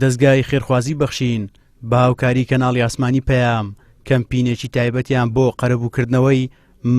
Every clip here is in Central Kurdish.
دەستگای خێرخوازی بەخشین بە هاوکاری کەناڵی ئاسمانی پەیام کەمپینێکی تایبەتیان بۆ قەرەبووکردنەوەی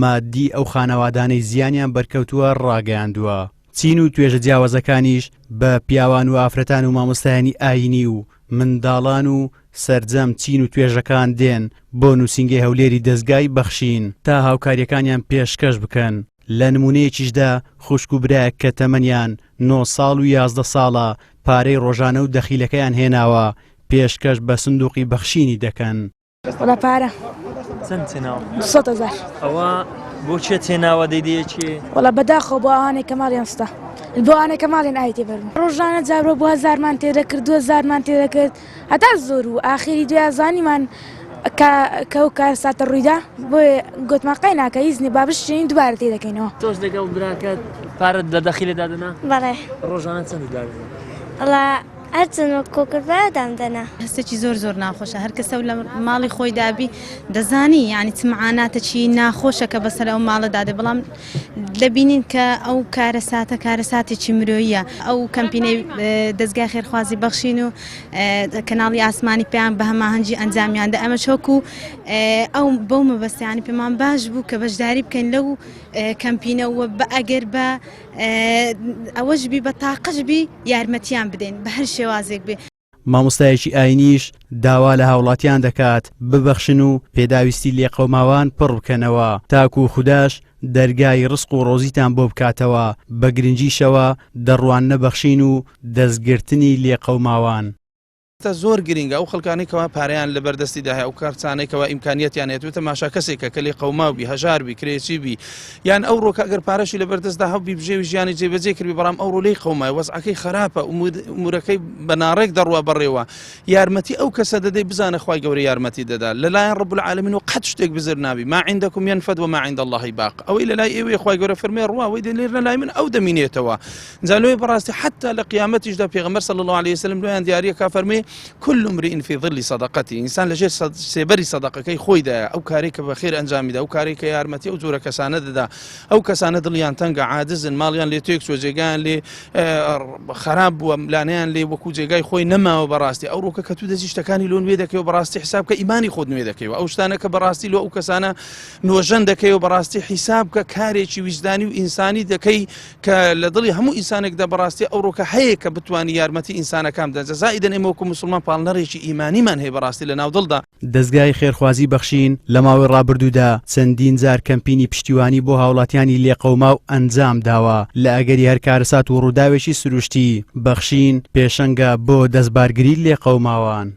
مادی ئەو خانەوادانەی زیانیان بەرکەوتووە ڕاگەیاندووە. چین و توێژە جیاوازەکانیش بە پیاوان و ئافرەتان و مامۆستایانی ئاینی و منداڵان و سەرجەم چین و توێژەکان دێن بۆ نووسینگەی هەولێری دەستگای بەخشین تا هاوکاریەکانیان پێشکەش بکەن. لە نمونەیەکیشدا خوشک و برایەک کە تەمەنیان 9 ساڵ و 11 ساڵە پارەی ڕۆژانە و دەخیلەکەیان هێناوە پێشکەش بە سندوقی بەخشینی دەکەن. وەڵا پارە چەند تێناوە؟ 200,000. ئەوە بۆ چێ تێناوە دەیدەیەکی؟ وەڵا بەداخەوە بۆ ئەوانەی کە ماڵیان ستا بۆ ئەوانەی کە ماڵیان ئای تێبەرن ڕۆژانە جارۆ بۆ 1000مان تێدەکرد 2000مان تێدەکرد هەتا زۆر و ئاخری دوازانیمان کە ئەو کار ساتە ڕوویدا بۆیە گوتمان قەی ناکە هیچنی با بشتین دووبارە تێدەکەینەوە. تۆش لەگەڵ براکەت پارەت لە دەخیلێدا دەنا؟ بەڵێ. ڕۆژانە چەند دادەنا؟ وەڵا هەرچەند کۆکردبادام دەنا. هەستێکی زۆر ناخۆشە هەر کەسە لە ماڵی خۆی دابی دەزانی یعنی چ معاناتە چی ناخۆشە کە بەسەر ئەو ماڵە دادێ بەڵام دەبینین کە ئەو کارەساتێکی مرۆیە. ئەو کەمپینەی دەستگای خێرخوازی بەخشین و کەناڵی ئاسمانی پێیان بە هەماهەنگی ئەنجامیاندا ئەمە چۆکو ئەو بەو مەبەستیانی پێمان باش بوو کە بەشداری بکەین لەو کەمپینەوە بە ئەگەر بە ئەوەش بی بە تاقەش بی یارمەتیان بدەین بە هەر شێوازێک بێ. مامۆستایەکی ئاینیش داوا لە هاوڵاتیان دەکات ببەخشن و پێداویستی لێقەوماوان پڕ بکەنەوە تاکو خودداش دەرگای ڕزق و ڕۆزیتان بۆ بکاتەوە بە گرنگیشەوە دەڕوان نەبەخشین و دەستگرتنی لێقەوماوان. زۆر گرنگە ئەو خەڵکانی کەوا پارەیان لە بەردەستی داهەیە ئەو کارچانێکەوە ئیمکانیەتیان هێتوتە ماشا کەسێکە کە لێ قەوماوبی هەژاربی کرێچیبی یان ئەو ڕۆکە ئەگەر پارەشی لە بەردەستدا هەبی بژێوی ژیانی جێبەجێ کردی بەڵام ئەو ڕۆلەی قەومای وەزعەکەی خراپە ئومورەکەی بەناڕێک دەڕوا بەڕێوە یارمەتی ئەو کەسە دەدەی بزانە خوای گەورە یارمەتی دەدا لەلایەن ڕەب العالەمین و قەت شتێک بزر نابی ما عندكم ينفد وما عند الله باق ئەوەی لەلای ئێوەی خوای گەورە فەرمێ ڕوا ئەوەی دێنێر لەلای من ئەو دەمینێتەوە جا لۆی بەڕاستی حتا لە قیامەتیشدا پێغەمبەر صلی الله عليه وسلم لۆیان دیاریە کا فەرمێ كل امرئ في ظل صدقته انسان لەژێر سێبەری سەدەقەکەی خۆیدایە ئەو کارێک کە بەخێر ئەنجامیدا ئەو کارێک کە یارمەتی ئەو جۆرە کەسانە دەدا ئەو کەسانە دڵیان تەنگە عاجزن ماڵیان لێ تێک چوە جێگایان لێ خراپ بووە لانەیان لێ وەکو جێگای خۆی نەماوە بەڕاستی ئەو ڕۆکە کە تو دەزی شتەکانی لۆ نوێ دەکەی و بەڕاستی حساب کە ئیمانی خۆت نوێ دەکەیەوە ئەو شتانە کە بەڕاستی لۆ ئەو کەسانە نوۆژەن دەکەی و بەڕاستی حیساب کە کارێکی ویجدانی و ئینسانی دەکەی کە لە دڵی هەموو ئینسانێکدا بەڕاستی ئەو ڕۆکە هەیە کە بتوانی یارمەتی ئینسانەکان بدەن زائیدەن ئێمە وەکو موسڵمان پاڵنەڕێکی ئیمانیمان هەیە بەڕاستی لە ناو دڵدا. دەستگای خێرخوازی بەخشین لە ماوەی ڕابردوودا چەندین جار کەمپینی پشتیوانی بۆ هاوڵاتیانی لێقەوما و ئەنجام داوە لە ئەگەری هەر کارەسات و ڕووداوێکی سروشتی بەخشین پێشەنگە بۆ دەستبارگری لێقەوماوان.